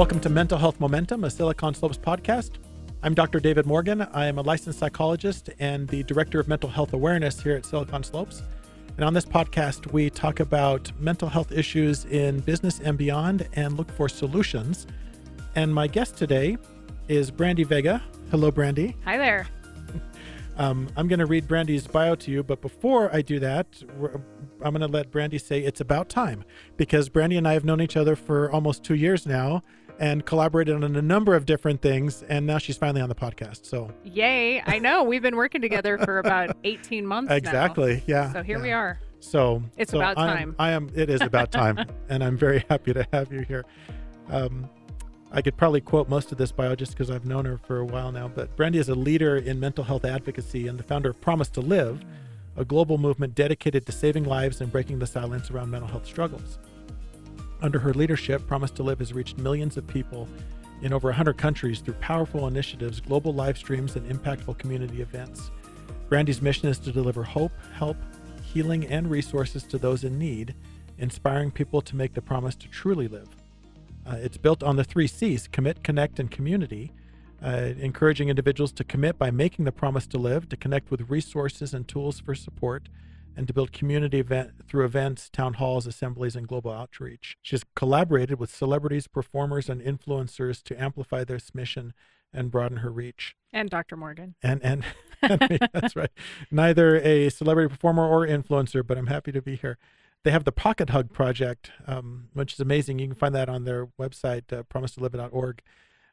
Welcome to Mental Health Momentum, a Silicon Slopes podcast. I'm Dr. David Morgan. I am a licensed psychologist and the Director of Mental Health Awareness here at Silicon Slopes. And on this podcast, we talk about mental health issues in business and beyond and look for solutions. And my guest today is Brandy Vega. Hello, Brandy. Hi there. I'm going to read Brandy's bio to you, but before I do that, I'm going to let Brandy say it's about time, because Brandy and I have known each other for almost 2 years now and collaborated on a number of different things, and now she's finally on the podcast. So yay. I know. We've been working together for about 18 months exactly. now. Yeah. So here we are. So it's about time. It is about time, and I'm very happy to have you here. I could probably quote most of this bio just because I've known her for a while now, but Brandy is a leader in mental health advocacy and the founder of Promise to Live, a global movement dedicated to saving lives and breaking the silence around mental health struggles. Under her leadership, Promise to Live has reached millions of people in over 100 countries through powerful initiatives, global live streams, and impactful community events. Brandy's mission is to deliver hope, help, healing, and resources to those in need, inspiring people to make the promise to truly live. It's built on the 3 C's: commit, connect, and community, encouraging individuals to commit by making the promise to live, to connect with resources and tools for support, and to build community through events, town halls, assemblies, and global outreach. She's collaborated with celebrities, performers, and influencers to amplify this mission and broaden her reach. And Dr. Morgan. And that's right. Neither a celebrity performer or influencer, but I'm happy to be here. They have the Pocket Hug Project, which is amazing. You can find that on their website, promisetolive.org.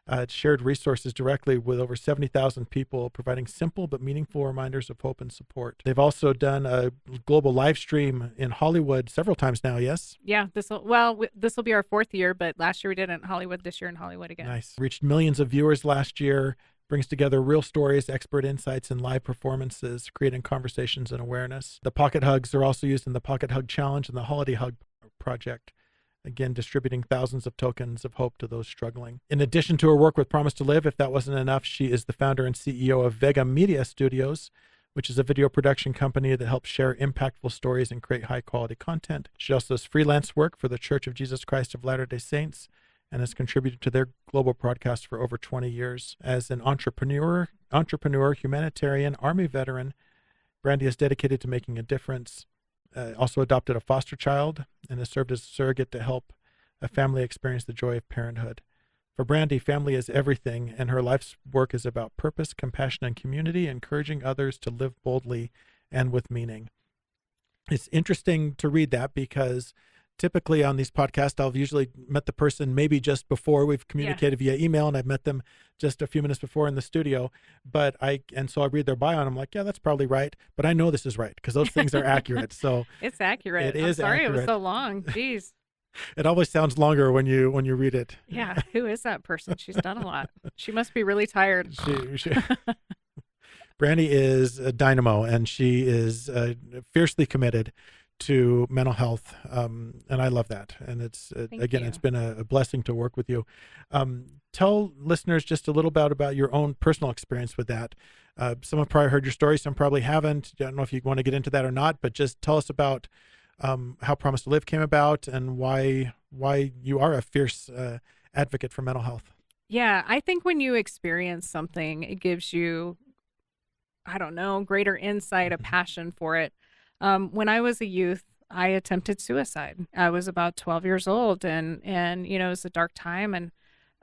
It's shared resources directly with over 70,000 people, providing simple but meaningful reminders of hope and support. They've also done a global live stream in Hollywood several times now, yes? Yeah, this will be our 4th year, but last year we did it in Hollywood, this year in Hollywood again. Nice. Reached millions of viewers last year, brings together real stories, expert insights, and live performances, creating conversations and awareness. The Pocket Hugs are also used in the Pocket Hug Challenge and the Holiday Hug Project, again, distributing thousands of tokens of hope to those struggling. In addition to her work with Promise to Live, if that wasn't enough, she is the founder and CEO of Vega Media Studios, which is a video production company that helps share impactful stories and create high-quality content. She also does freelance work for the Church of Jesus Christ of Latter-day Saints and has contributed to their global broadcast for over 20 years. As an entrepreneur, humanitarian, Army veteran, Brandy is dedicated to making a difference. Also adopted a foster child and has served as a surrogate to help a family experience the joy of parenthood. For Brandy, family is everything, and her life's work is about purpose, compassion, and community, encouraging others to live boldly and with meaning. It's interesting to read that because typically on these podcasts, I've usually met the person maybe just before we've communicated via email, and I've met them just a few minutes before in the studio. So I read their bio and I'm like, yeah, that's probably right. But I know this is right because those things are accurate. So it's accurate. I'm sorry accurate. It was so long. Jeez. It always sounds longer when you read it. Yeah. Who is that person? She's done a lot. She must be really tired. Brandy is a dynamo, and she is fiercely committed to mental health, and I love that. And it's been a blessing to work with you. Tell listeners just a little bit about your own personal experience with that. Some have probably heard your story, some probably haven't. I don't know if you want to get into that or not, but just tell us about how Promise to Live came about and why you are a fierce advocate for mental health. Yeah, I think when you experience something, it gives you, greater insight, a passion for it. When I was a youth, I attempted suicide. I was about 12 years old and it was a dark time, and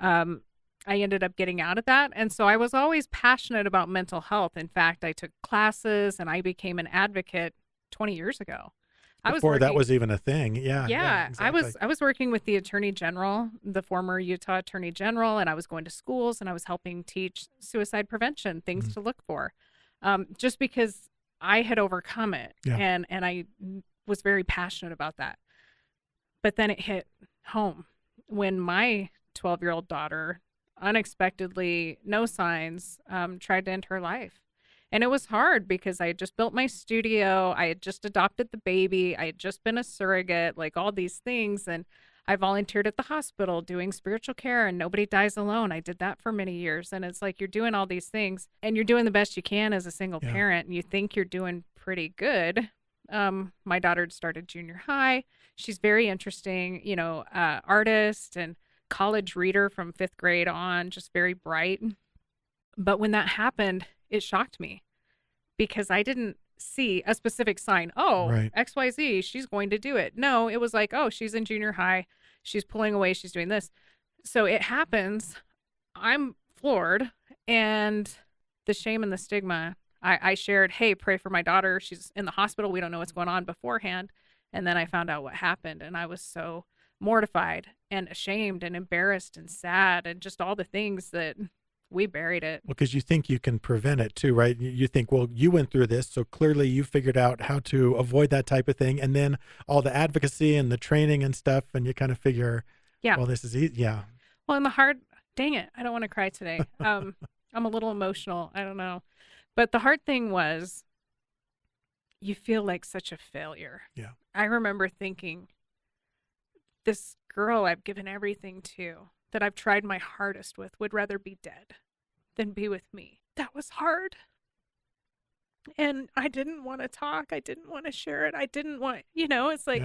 I ended up getting out of that. And so I was always passionate about mental health. In fact, I took classes and I became an advocate 20 years ago. Before that was even a thing. Yeah. Yeah. Exactly. I was working with the Attorney General, the former Utah Attorney General, and I was going to schools and I was helping teach suicide prevention, things to look for, just because I had overcome it, and I was very passionate about that. But then it hit home when my 12-year-old daughter unexpectedly, no signs, tried to end her life. And it was hard because I had just built my studio. I had just adopted the baby. I had just been a surrogate, like all these things. And I volunteered at the hospital doing spiritual care, and Nobody Dies Alone. I did that for many years. And it's like you're doing all these things and you're doing the best you can as a single parent, and you think you're doing pretty good. My daughter had started junior high. She's very interesting, artist and college reader from 5th grade on, just very bright. But when that happened, it shocked me because I didn't see a specific sign. Oh, Right. XYZ, she's going to do it. No, it was like, oh, she's in junior high. She's pulling away. She's doing this. So it happens. I'm floored. And the shame and the stigma, I shared, hey, pray for my daughter. She's in the hospital. We don't know what's going on beforehand. And then I found out what happened. And I was so mortified and ashamed and embarrassed and sad and just all the things that we buried it. Well, because you think you can prevent it too, right? You think, well, you went through this, so clearly you figured out how to avoid that type of thing. And then all the advocacy and the training and stuff, and you kind of figure, Yeah. well, this is easy. Yeah. Well, and dang it, I don't want to cry today. I'm a little emotional. I don't know. But the hard thing was you feel like such a failure. Yeah. I remember thinking, this girl I've given everything to, that I've tried my hardest with, would rather be dead than be with me. That was hard. And I didn't want to talk. I didn't want to share it. I didn't want, it's like,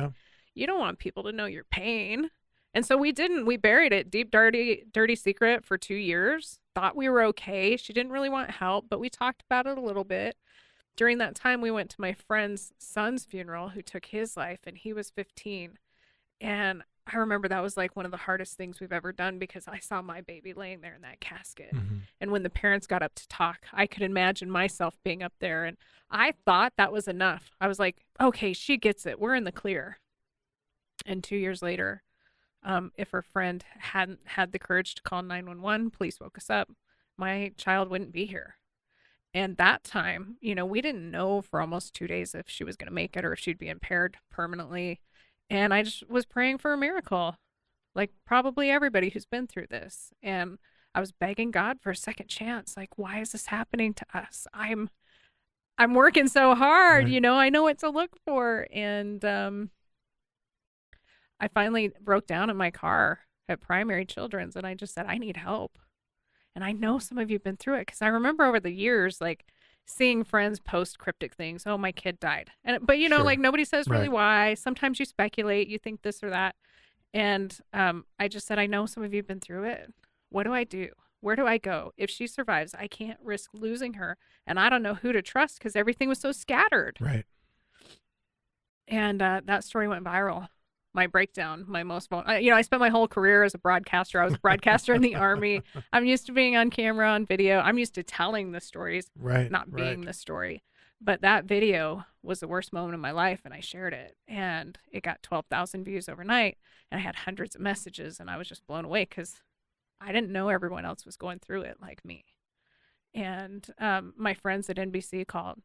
you don't want people to know your pain. And so we didn't. We buried it deep, dirty secret for 2 years. Thought we were okay. She didn't really want help, but we talked about it a little bit. During that time, we went to my friend's son's funeral who took his life, and he was 15. And I remember that was like one of the hardest things we've ever done because I saw my baby laying there in that casket. Mm-hmm. And when the parents got up to talk, I could imagine myself being up there. And I thought that was enough. I was like, okay, she gets it. We're in the clear. And 2 years later, if her friend hadn't had the courage to call 911, police woke us up, my child wouldn't be here. And that time, we didn't know for almost 2 days if she was going to make it or if she'd be impaired permanently. And I just was praying for a miracle, like probably everybody who's been through this. And I was begging God for a second chance. Like, why is this happening to us? I'm working so hard, Right. I know what to look for. And I finally broke down in my car at Primary Children's and I just said, I need help. And I know some of you have been through it because I remember over the years, like seeing friends post cryptic things. Oh, my kid died. But Sure. like nobody says really Right. why. Sometimes you speculate, you think this or that. And I just said, I know some of you have been through it. What do I do? Where do I go? If she survives, I can't risk losing her. And I don't know who to trust because everything was so scattered. Right. And that story went viral. My breakdown, my most vulnerable. I spent my whole career as a broadcaster. I was a broadcaster in the Army. I'm used to being on camera, on video. I'm used to telling the stories, Right. not being Right. the story. But that video was the worst moment of my life, and I shared it. And it got 12,000 views overnight, and I had hundreds of messages, and I was just blown away because I didn't know everyone else was going through it like me. And my friends at NBC called.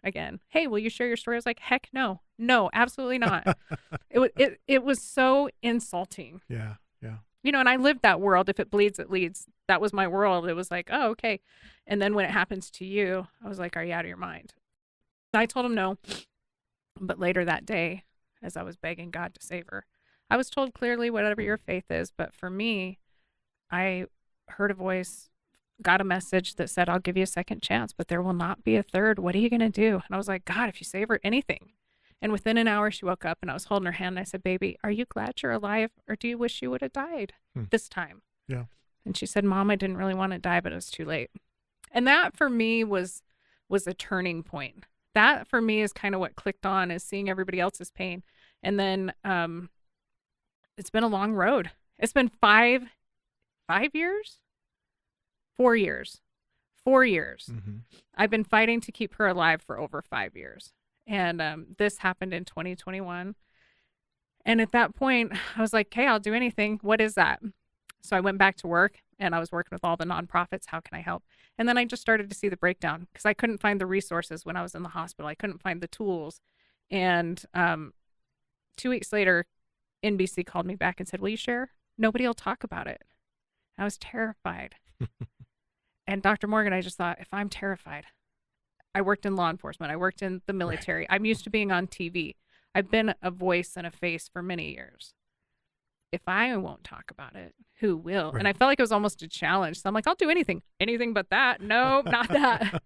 Again, hey, will you share your story? I was like, heck no, absolutely not. It was so insulting. Yeah. Yeah. And I lived that world. If it bleeds, it leads. That was my world. It was like, oh, okay. And then when it happens to you, I was like, are you out of your mind? I told him no. But later that day, as I was begging God to save her, I was told clearly, whatever your faith is. But for me, I heard a voice, got a message that said, I'll give you a second chance, but there will not be a third. What are you going to do? And I was like, God, if you save her, anything. And within an hour, she woke up and I was holding her hand. And I said, baby, are you glad you're alive or do you wish you would have died this time? Yeah. And she said, Mom, I didn't really want to die, but it was too late. And that for me was a turning point. That for me is kind of what clicked on, is seeing everybody else's pain. And then it's been a long road. It's been 5 years? 4 years. 4 years. Mm-hmm. I've been fighting to keep her alive for over 5 years. And this happened in 2021. And at that point, I was like, okay, I'll do anything. What is that? So I went back to work and I was working with all the nonprofits. How can I help? And then I just started to see the breakdown because I couldn't find the resources when I was in the hospital. I couldn't find the tools. And 2 weeks later, NBC called me back and said, will you share? Nobody will talk about it. I was terrified. And Dr. Morgan, I just thought, if I'm terrified, I worked in law enforcement. I worked in the military. Right. I'm used to being on TV. I've been a voice and a face for many years. If I won't talk about it, who will? Right. And I felt like it was almost a challenge. So I'm like, I'll do anything but that. No, not that.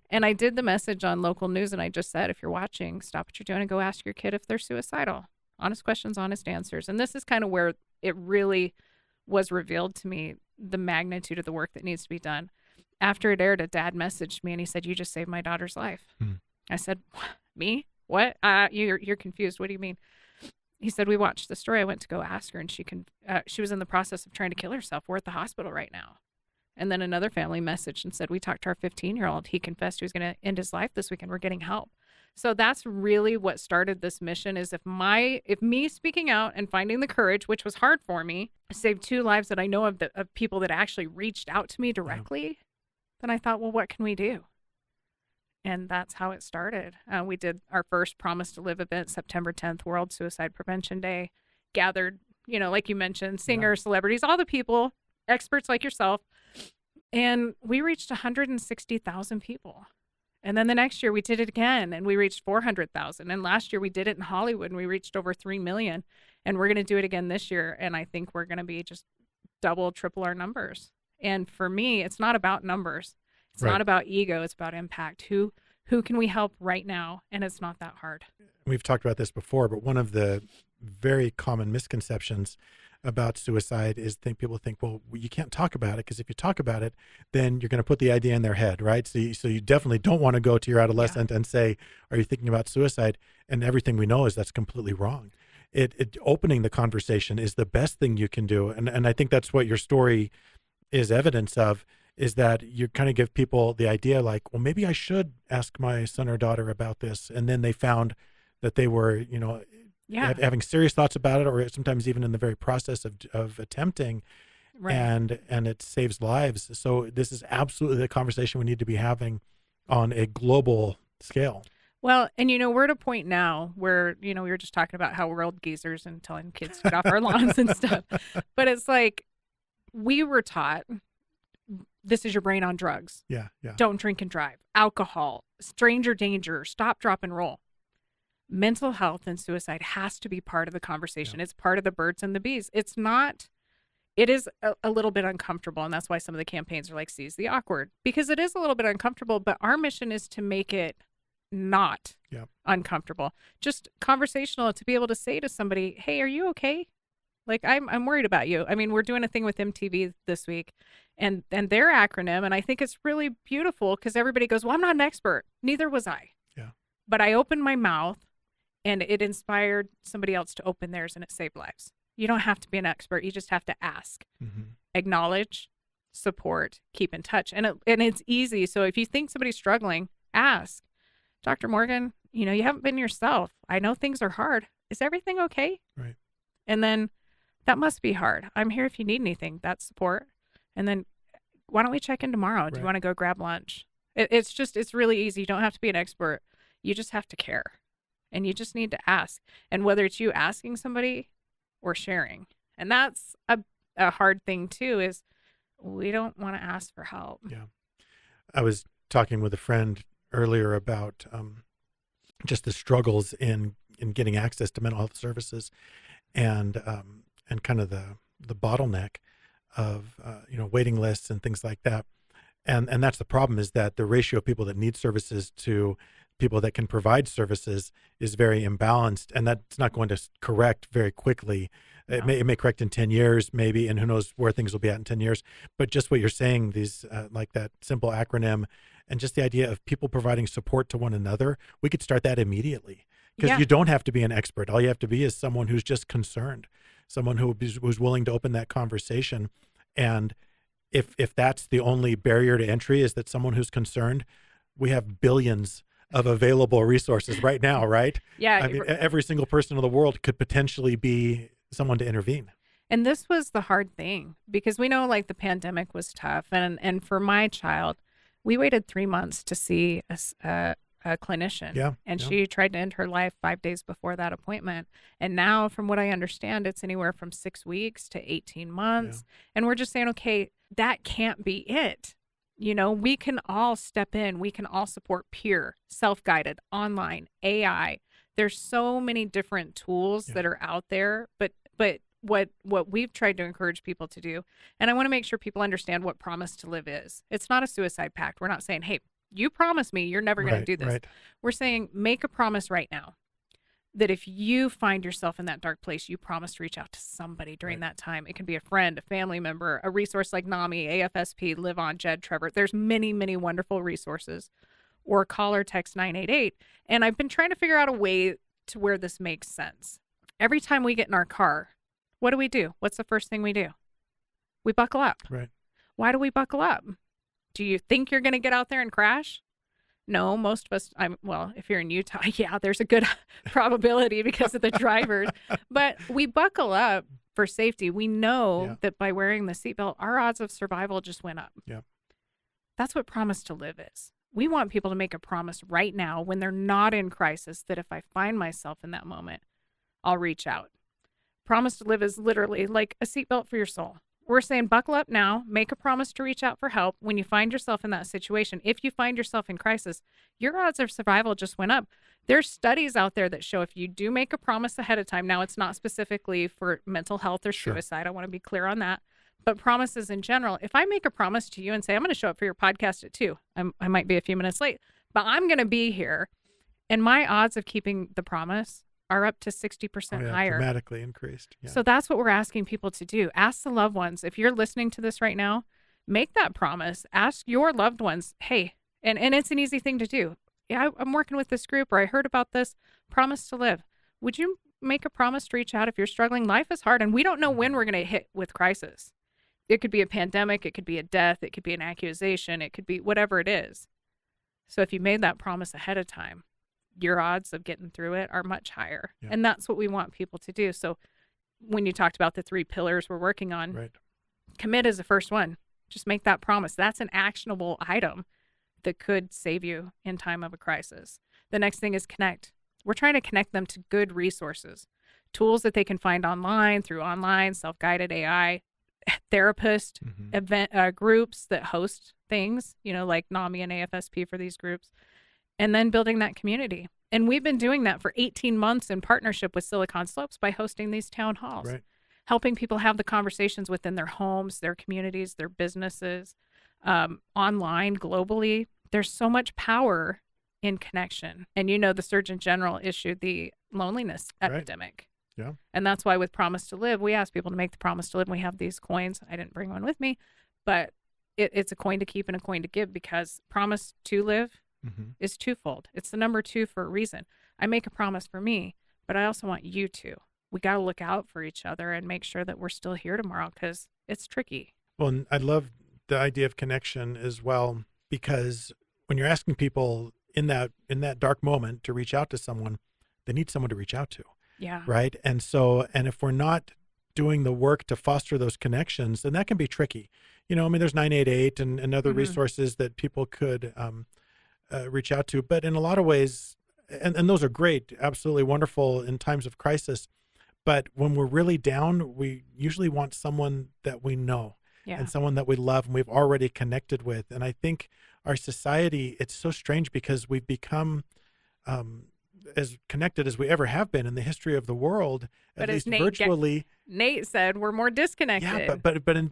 And I did the message on local news. And I just said, if you're watching, stop what you're doing and go ask your kid if they're suicidal. Honest questions, honest answers. And this is kind of where it really was revealed to me the magnitude of the work that needs to be done. After it aired, a dad messaged me and he said, "You just saved my daughter's life." I said, "Me? What? You're confused. What do you mean?" He said, "We watched the story. I went to go ask her, and she was in the process of trying to kill herself. We're at the hospital right now." And then another family messaged and said, "We talked to our 15-year-old. He confessed he was going to end his life this weekend. We're getting help." So that's really what started this mission, is if me speaking out and finding the courage, which was hard for me, saved 2 lives that I know of, of people that actually reached out to me directly, then I thought, well, what can we do? And that's how it started. We did our first Promise to Live event, September 10th, World Suicide Prevention Day, gathered, like you mentioned, singers, celebrities, all the people, experts like yourself. And we reached 160,000 people. And then the next year we did it again and we reached 400,000. And last year we did it in Hollywood and we reached over 3 million. And we're going to do it again this year. And I think we're going to be just double, triple our numbers. And for me, it's not about numbers. It's not about ego. It's about impact. Who can we help right now? And it's not that hard. We've talked about this before, but one of the very common misconceptions about suicide is people think, well, you can't talk about it because if you talk about it, then you're going to put the idea in their head, right? So you definitely don't want to go to your adolescent and say, "Are you thinking about suicide?" And everything we know is that's completely wrong. Opening the conversation is the best thing you can do. And I think that's what your story is evidence of, is that you kind of give people the idea like, well, maybe I should ask my son or daughter about this. And then they found that they were, having serious thoughts about it, or sometimes even in the very process of attempting, and it saves lives. So this is absolutely the conversation we need to be having on a global scale. Well, and we're at a point now where, we were just talking about how we're old geezers and telling kids to get off our lawns and stuff. But it's like, we were taught, this is your brain on drugs. Yeah. Don't drink and drive. Alcohol, stranger danger, stop, drop, and roll. Mental health and suicide has to be part of the conversation. It's part of the birds and the bees. It is a little bit uncomfortable. And that's why some of the campaigns are like, seize the awkward, because it is a little bit uncomfortable, but our mission is to make it not uncomfortable, just conversational, to be able to say to somebody, "Hey, are you okay? Like, I'm worried about you." I mean, we're doing a thing with MTV this week and their acronym. And I think it's really beautiful because everybody goes, "Well, I'm not an expert." Neither was I. Yeah. But I opened my mouth and it inspired somebody else to open theirs, and it saved lives. You don't have to be an expert. You just have to ask, acknowledge, support, keep in touch. And it's easy. So if you think somebody's struggling, ask, "Dr. Morgan, you haven't been yourself. I know things are hard. Is everything okay?" Right. And then, "That must be hard. I'm here if you need anything." That's support. And then, "Why don't we check in tomorrow? Do you want to go grab lunch?" It's really easy. You don't have to be an expert. You just have to care. And you just need to ask. And whether it's you asking somebody or sharing. And that's a hard thing too, is we don't want to ask for help. Yeah. I was talking with a friend earlier about just the struggles in getting access to mental health services, and kind of the bottleneck of waiting lists and things like that. And that's the problem, is that the ratio of people that need services to people that can provide services is very imbalanced, and that's not going to correct very quickly. No. It may correct in 10 years, maybe, and who knows where things will be at in 10 years. But just what you're saying, these like that simple acronym, and just the idea of people providing support to one another, we could start that immediately, because you don't have to be an expert. All you have to be is someone who's just concerned, someone who's willing to open that conversation. And if that's the only barrier to entry, is that someone who's concerned, we have billions of available resources right now, right? Yeah. I mean, every single person in the world could potentially be someone to intervene. And this was the hard thing, because we know like the pandemic was tough. And for my child, we waited 3 months to see a clinician. Yeah. And she tried to end her life 5 days before that appointment. And now, from what I understand, it's anywhere from 6 weeks to 18 months. Yeah. And we're just saying, okay, that can't be it. We can all step in. We can all support peer, self-guided, online, AI. There's so many different tools that are out there. But what we've tried to encourage people to do, and I want to make sure people understand what Promise to Live is. It's not a suicide pact. We're not saying, "Hey, you promise me you're never going to do this." Right. We're saying, make a promise right now that if you find yourself in that dark place, you promise to reach out to somebody during that time. It can be a friend, a family member, a resource like NAMI, AFSP, Live On, Jed, Trevor. There's many, many wonderful resources. Or call or text 988. And I've been trying to figure out a way to where this makes sense. Every time we get in our car, what do? What's the first thing we do? We buckle up. Right. Why do we buckle up? Do you think you're going to get out there and crash? No, most of us, well, if you're in Utah, yeah, there's a good probability because of the drivers. But we buckle up for safety. We know that by wearing the seatbelt, our odds of survival just went up. Yeah. That's what Promise to Live is. We want people to make a promise right now when they're not in crisis that if I find myself in that moment, I'll reach out. Promise to Live is literally like a seatbelt for your soul. We're saying buckle up now, make a promise to reach out for help when you find yourself in that situation. If you find yourself in crisis, your odds of survival just went up. There's studies out there that show if you do make a promise ahead of time, now it's not specifically for mental health or suicide. I want to be clear on that. But promises in general, if I make a promise to you and say, I'm going to show up for your podcast at 2, I might be a few minutes late, but I'm going to be here. And my odds of keeping the promise are up to 60% higher. Dramatically increased. Yeah. So that's what we're asking people to do. Ask the loved ones. If you're listening to this right now, make that promise. Ask your loved ones, hey, and it's an easy thing to do. Yeah, I'm working with this group, or I heard about this. Promise to Live. Would you make a promise to reach out if you're struggling? Life is hard, and we don't know when we're going to hit with crisis. It could be a pandemic. It could be a death. It could be an accusation. It could be whatever it is. So if you made that promise ahead of time, your odds of getting through it are much higher. Yeah. And that's what we want people to do. So when you talked about the 3 pillars we're working on, commit is the first one. Just make that promise. That's an actionable item that could save you in time of a crisis. The next thing is connect. We're trying to connect them to good resources, tools that they can find online, through online, self-guided AI, therapist, event groups that host things, like NAMI and AFSP for these groups, and then building that community. And we've been doing that for 18 months in partnership with Silicon Slopes by hosting these town halls, helping people have the conversations within their homes, their communities, their businesses, online, globally. There's so much power in connection. And the Surgeon General issued the loneliness epidemic. Yeah. And that's why with Promise to Live, we ask people to make the promise to live. And we have these coins. I didn't bring one with me, but it's a coin to keep and a coin to give, because Promise to Live is twofold. It's the number 2 for a reason. I make a promise for me, but I also want you to. We got to look out for each other and make sure that we're still here tomorrow, because it's tricky. Well, and I love the idea of connection as well, because when you're asking people in that dark moment to reach out to someone, they need someone to reach out to. Yeah. Right. And so, and if we're not doing the work to foster those connections, then that can be tricky. There's 988 and other resources that people could reach out to. But in a lot of ways, and those are great, absolutely wonderful in times of crisis. But when we're really down, we usually want someone that we know and someone that we love and we've already connected with. And I think our society, it's so strange because we've become as connected as we ever have been in the history of the world, but at least virtually. Nate said we're more disconnected. Yeah,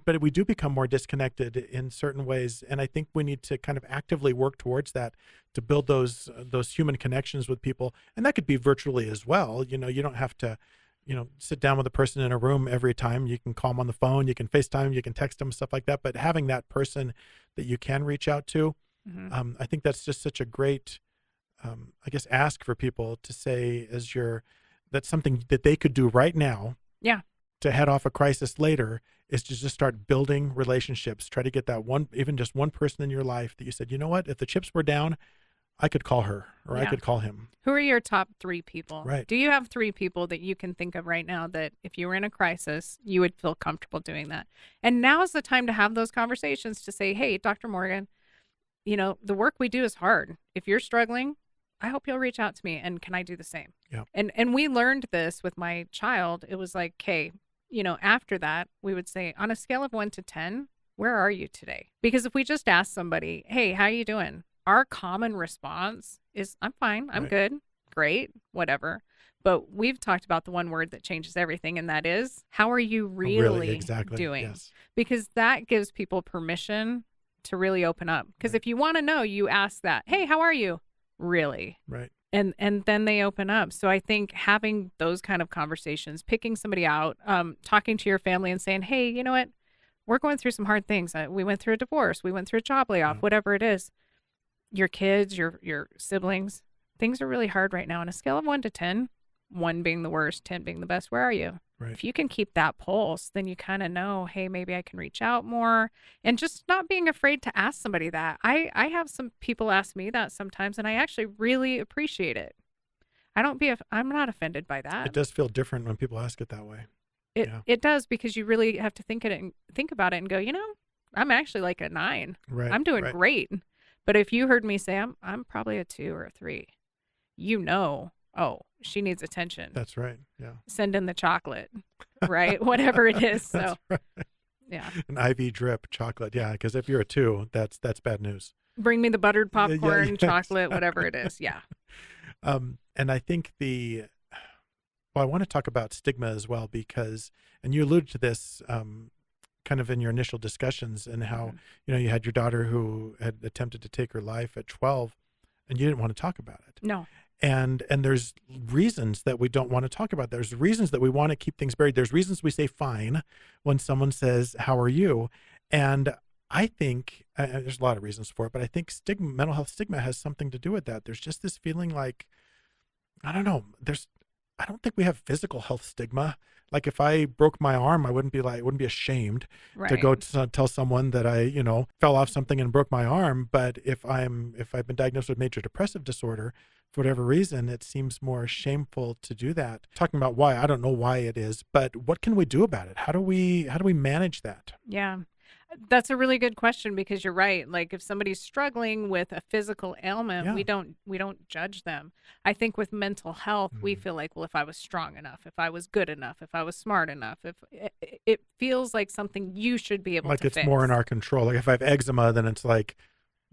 but we do become more disconnected in certain ways, and I think we need to kind of actively work towards that to build those human connections with people, and that could be virtually as well. You don't have to, sit down with a person in a room every time. You can call them on the phone, you can FaceTime, you can text them, stuff like that. But having that person that you can reach out to, I think that's just such a great. Ask for people to say that's something that they could do right now. Yeah. To head off a crisis later is to just start building relationships. Try to get that one, even just one person in your life that you said, you know what, if the chips were down, I could call her or I could call him. Who are your top 3 people? Right. Do you have 3 people that you can think of right now that if you were in a crisis, you would feel comfortable doing that? And now is the time to have those conversations to say, hey, Dr. Morgan, the work we do is hard. If you're struggling, I hope you'll reach out to me, and can I do the same? Yeah. And we learned this with my child. It was like, okay, after that, we would say on a scale of 1 to 10, where are you today? Because if we just ask somebody, hey, how are you doing? Our common response is, I'm fine. I'm good. Great. Whatever. But we've talked about the one word that changes everything, and that is, how are you really doing? Yes. Because that gives people permission to really open up. Because if you want to know, you ask that, hey, how are you? Really? Right. and then they open up. So I think having those kind of conversations, picking somebody out, talking to your family and saying, hey, you know what? We're going through some hard things. We went through a divorce. We went through a job layoff, whatever it is. Your kids, your siblings, things are really hard right now. On a scale of 1 to 10, 1 being the worst, 10 being the best, where are you? Right. If you can keep that pulse, then you kind of know, hey, maybe I can reach out more, and just not being afraid to ask somebody that. I have some people ask me that sometimes, and I actually really appreciate it. I'm not offended by that. It does feel different when people ask it that way. It does, because you really have to think about it and go, I'm actually like a 9. Right. I'm doing great. But if you heard me say I'm probably a 2 or a 3, oh, she needs attention. That's right. Yeah. Send in the chocolate, right? Whatever it is. So, right. Yeah. An IV drip chocolate. Yeah. Because if you're a 2, that's bad news. Bring me the buttered popcorn, chocolate, whatever it is. Yeah. And I think I want to talk about stigma as well, because, and you alluded to this kind of in your initial discussions, and how, you had your daughter who had attempted to take her life at 12, and you didn't want to talk about it. No. And there's reasons that we don't want to talk about. There's reasons that we want to keep things buried. There's reasons we say fine when someone says, how are you? And I think there's a lot of reasons for it, but I think mental health stigma has something to do with that. There's just this feeling like, I don't know, I don't think we have physical health stigma. Like if I broke my arm, I wouldn't be ashamed to go tell someone that I, fell off something and broke my arm. But if I've been diagnosed with major depressive disorder, for whatever reason, it seems more shameful to do that. Talking about why, I don't know why it is, but what can we do about it? How do we manage that? Yeah. That's a really good question, because you're right. Like if somebody's struggling with a physical ailment, we don't judge them. I think with mental health, we feel like, well, if I was strong enough, if I was good enough, if I was smart enough, if it feels like something you should be able to fix. Like it's more in our control. Like if I have eczema, then it's like,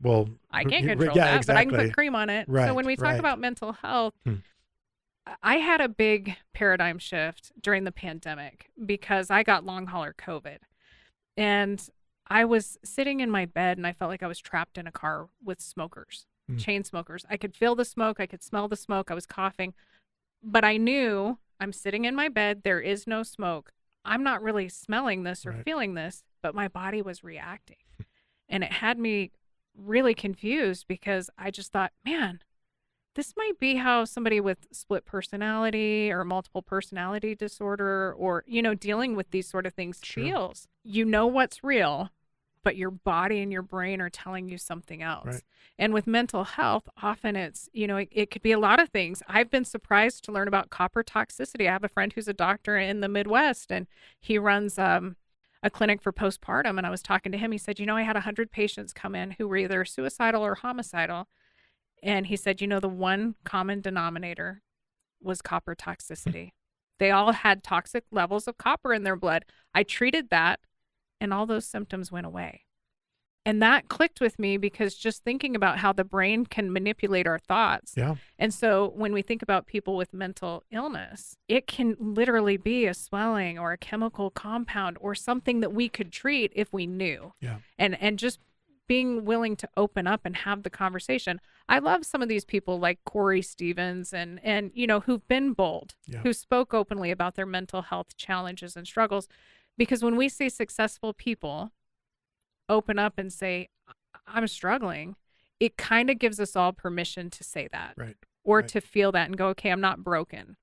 well, I can't control that, exactly. but I can put cream on it. Right, so when we talk about mental health, I had a big paradigm shift during the pandemic, because I got long hauler COVID, and I was sitting in my bed and I felt like I was trapped in a car with smokers, chain smokers. I could feel the smoke. I could smell the smoke. I was coughing, but I knew I'm sitting in my bed. There is no smoke. I'm not really smelling this or feeling this, but my body was reacting, and it had me really confused, because I just thought, man, this might be how somebody with split personality or multiple personality disorder, or, dealing with these sort of things feels. You know what's real, but your body and your brain are telling you something else. Right. And with mental health, often it's, it could be a lot of things. I've been surprised to learn about copper toxicity. I have a friend who's a doctor in the Midwest, and he runs a clinic for postpartum. And I was talking to him. He said, I had 100 patients come in who were either suicidal or homicidal. And he said, the one common denominator was copper toxicity. They all had toxic levels of copper in their blood. I treated that, and all those symptoms went away. And that clicked with me, because just thinking about how the brain can manipulate our thoughts. Yeah. And so when we think about people with mental illness, it can literally be a swelling or a chemical compound or something that we could treat if we knew. Yeah. And just being willing to open up and have the conversation. I love some of these people like Corey Stevens and who've been bold, who spoke openly about their mental health challenges and struggles. Because when we see successful people open up and say, I'm struggling, it kind of gives us all permission to say that, or to feel that and go, okay, I'm not broken.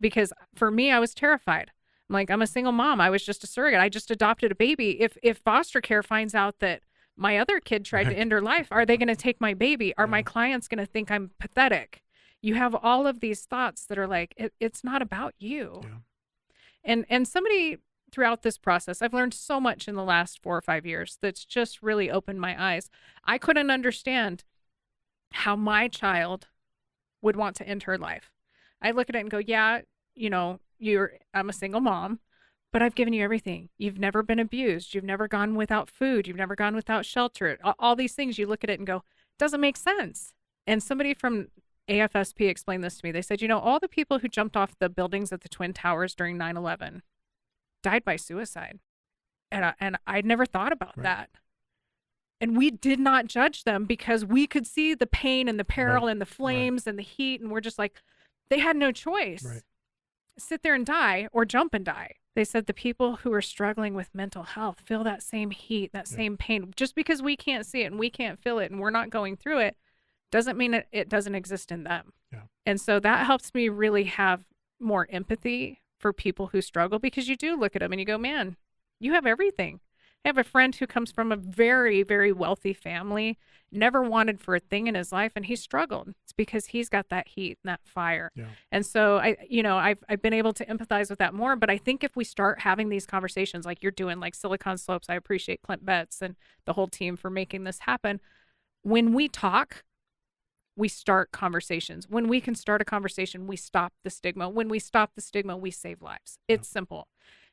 Because for me, I was terrified. I'm like, I'm a single mom. I was just a surrogate. I just adopted a baby. If foster care finds out that my other kid tried to end her life, are they going to take my baby? Are my clients going to think I'm pathetic? You have all of these thoughts that are like, it's not about you. Yeah. And somebody throughout this process, I've learned so much in the last 4 or 5 years that's just really opened my eyes. I couldn't understand how my child would want to end her life. I look at it and go, yeah, I'm a single mom, but I've given you everything. You've never been abused. You've never gone without food. You've never gone without shelter. All these things, you look at it and go, doesn't make sense. And somebody from AFSP explained this to me. They said, all the people who jumped off the buildings at the Twin Towers during 9/11 died by suicide. And I'd never thought about that. And we did not judge them because we could see the pain and the peril Right. and the flames and the heat. And we're just like, they had no choice. Right. Sit there and die or jump and die. They said the people who are struggling with mental health feel that same heat, that same pain. Just because we can't see it and we can't feel it and we're not going through it doesn't mean it doesn't exist in them. Yeah. And so that helps me really have more empathy for people who struggle, because you do look at them and you go, man, you have everything. I have a friend who comes from a very, very wealthy family, never wanted for a thing in his life, and he struggled. It's because he's got that heat and that fire. Yeah. And so I've been able to empathize with that more. But I think if we start having these conversations like you're doing, like Silicon Slopes, I appreciate Clint Betts and the whole team for making this happen. When we talk, we start conversations. When we can start a conversation, we stop the stigma. When we stop the stigma, we save lives. It's simple.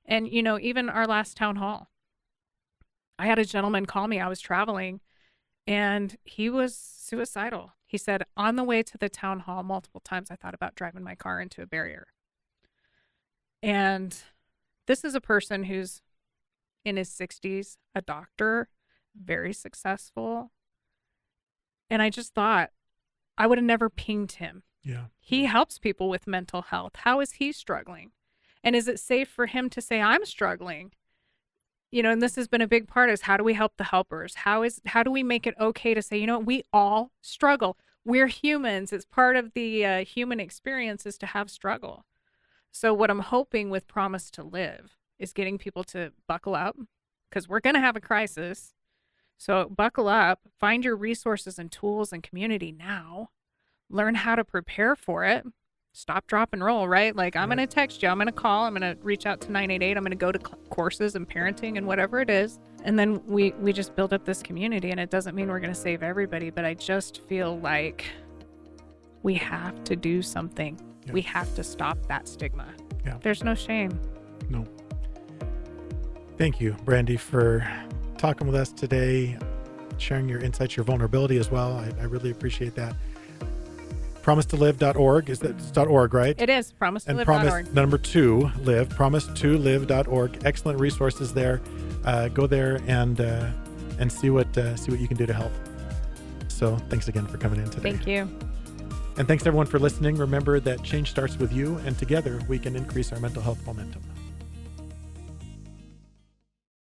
And, even our last town hall, I had a gentleman call me. I was traveling and he was suicidal. He said, on the way to the town hall, multiple times I thought about driving my car into a barrier. And this is a person who's in his 60s, a doctor, very successful. And I just thought I would have never pinged him. Yeah. He helps people with mental health. How is he struggling? And is it safe for him to say, I'm struggling? And this has been a big part, is how do we help the helpers? How do we make it okay to say, we all struggle. We're humans. It's part of the human experience is to have struggle. So what I'm hoping with Promise to Live is getting people to buckle up, because we're going to have a crisis. So buckle up, find your resources and tools and community now, learn how to prepare for it. Stop, drop, and roll, right? Like, I'm going to text you. I'm going to call. I'm going to reach out to 988. I'm going to go to courses and parenting and whatever it is. And then we just build up this community. And it doesn't mean we're going to save everybody, but I just feel like we have to do something. Yeah. We have to stop that stigma. Yeah. There's no shame. No. Thank you, Brandy, for talking with us today, sharing your insights, your vulnerability as well. I really appreciate that. PromiseToLive.org. Is that .org, right? It is. PromiseToLive.org. And Promise number 2 Live. PromiseToLive.org. Excellent resources there. Go there and see what you can do to help. So thanks again for coming in today. Thank you. And thanks everyone for listening. Remember that change starts with you, and together we can increase our mental health momentum.